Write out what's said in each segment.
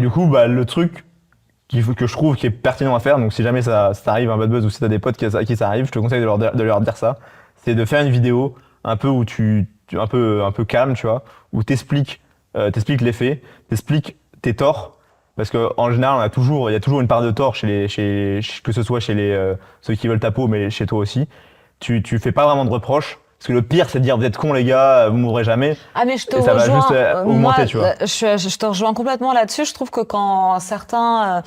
Du coup, bah, le truc que je trouve qui est pertinent à faire, donc si jamais ça t'arrive un bad buzz ou si t'as des potes à qui ça arrive, je te conseille de leur dire ça. C'est de faire une vidéo un peu où un peu calme, tu vois, où t'expliques les faits, t'expliques tes torts. Parce que en général, il y a toujours une part de tort que ce soit chez ceux qui veulent ta peau, mais chez toi aussi. Tu fais pas vraiment de reproches. Parce que le pire, c'est de dire vous êtes cons les gars, vous mourrez jamais. Ah mais je te Et ça va juste rejoins, augmenter, tu vois. je te rejoins complètement là-dessus. Je trouve que quand certains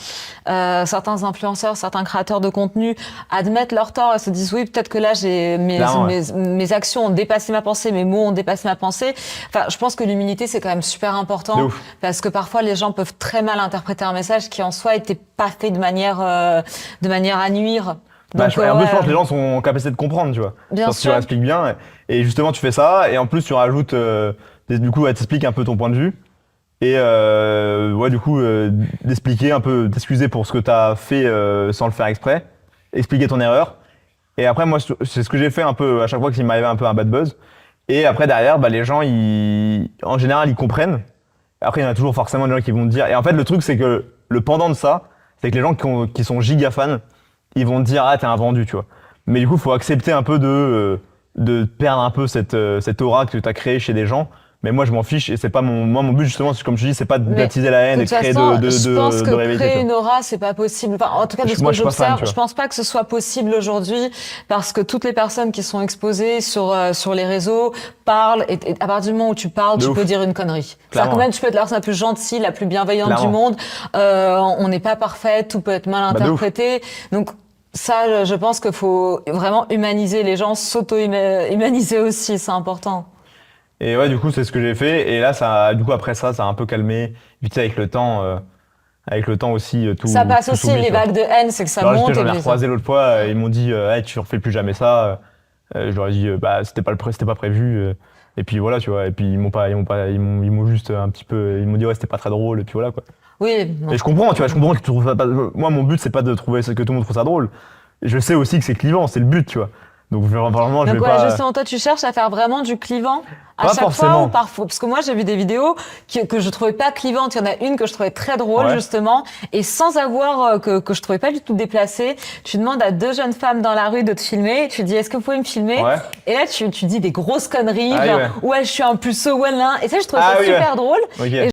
influenceurs, certains créateurs de contenu admettent leur tort et se disent oui peut-être que là Clairement, ouais. mes actions ont dépassé ma pensée, mes mots ont dépassé ma pensée. Enfin, je pense que l'humilité c'est quand même super De important ouf. parce que parfois les gens peuvent très mal interpréter un message qui en soi était pas fait de manière à nuire. Bah, Donc en plus, je pense que les ouais, gens sont en capacité de comprendre, tu vois. bien Genre, si tu leur sûr. expliques bien. Et justement, tu fais ça, et en plus, tu rajoutes, du coup, ouais, t'expliques un peu ton point de vue. Et ouais, du coup, d'expliquer un peu, t'excuser pour ce que t'as fait sans le faire exprès. Expliquer ton erreur. Et après, moi, c'est ce que j'ai fait un peu à chaque fois qu'il m'arrivait un peu un bad buzz. Et après, derrière, bah, les gens, en général, ils comprennent. Après, il y en a toujours forcément des gens qui vont te dire. Et en fait, le truc, c'est que le pendant de ça, c'est que les gens qui sont giga fans, ils vont te dire, ah, t'es un vendu, tu vois. Mais du coup, il faut accepter un peu de perdre un peu cette aura que t'as créée chez des gens. Mais moi, je m'en fiche et c'est pas mon but, justement, comme je dis, c'est pas Mais d'attiser la haine de et toute de créer façon, je pense de que rivalité, tu créer vois. une aura, c'est pas possible. Enfin, en tout cas, de ce Moi, que je suis pas fan, j'observe, tu je vois. pense pas que ce soit possible aujourd'hui parce que toutes les personnes qui sont exposées sur les réseaux parlent et à partir du moment où tu parles, De tu peux ouf. dire une connerie. C'est-à-dire que Clairement, ouais. même tu peux être la personne la plus gentille, la plus bienveillante du Clairement. monde, on n'est pas parfait, tout peut être mal Bah, de ouf. interprété. Donc ça, je pense qu'il faut vraiment humaniser les gens, s'auto-humaniser aussi, c'est important. Et ouais, du coup, c'est ce que j'ai fait. Et là, du coup, après ça, ça a un peu calmé. Vite avec le temps aussi, Ça passe tout aussi, s'oublie, les tu vois. vagues de haine, c'est que ça Genre, monte et j'en ai puis ça. recroisé l'autre fois, ils m'ont dit, hey, tu refais plus jamais ça. Je leur ai dit, bah, c'était pas prévu. Et puis voilà, tu vois. Et puis ils m'ont juste un petit peu, ils m'ont dit, ouais, c'était pas très drôle. Et puis voilà, quoi. Oui, Et non. je comprends, tu vois, je comprends que tu trouves ça pas. Moi, mon but, c'est pas de trouver que tout le monde trouve ça drôle. Je sais aussi que c'est clivant, c'est le but, tu vois. Donc, vraiment, je vais Donc ouais, pas. justement, toi, tu cherches à faire vraiment du clivant à Pas chaque fois ou forcément. parfois? Parce que moi, j'ai vu des vidéos que je trouvais pas clivantes. Il y en a une que je trouvais très drôle, Ouais. justement. Et sans avoir, que je trouvais pas du tout déplacée, tu demandes à deux jeunes femmes dans la rue de te filmer. Tu dis, est-ce que vous pouvez me filmer? Ouais. Et là, tu dis des grosses conneries, Ah oui, genre, ouais. ouais, je suis un puceau, ouais, là. Et ça, je trouvais Ah ça oui, ouais. super drôle. Et Ok.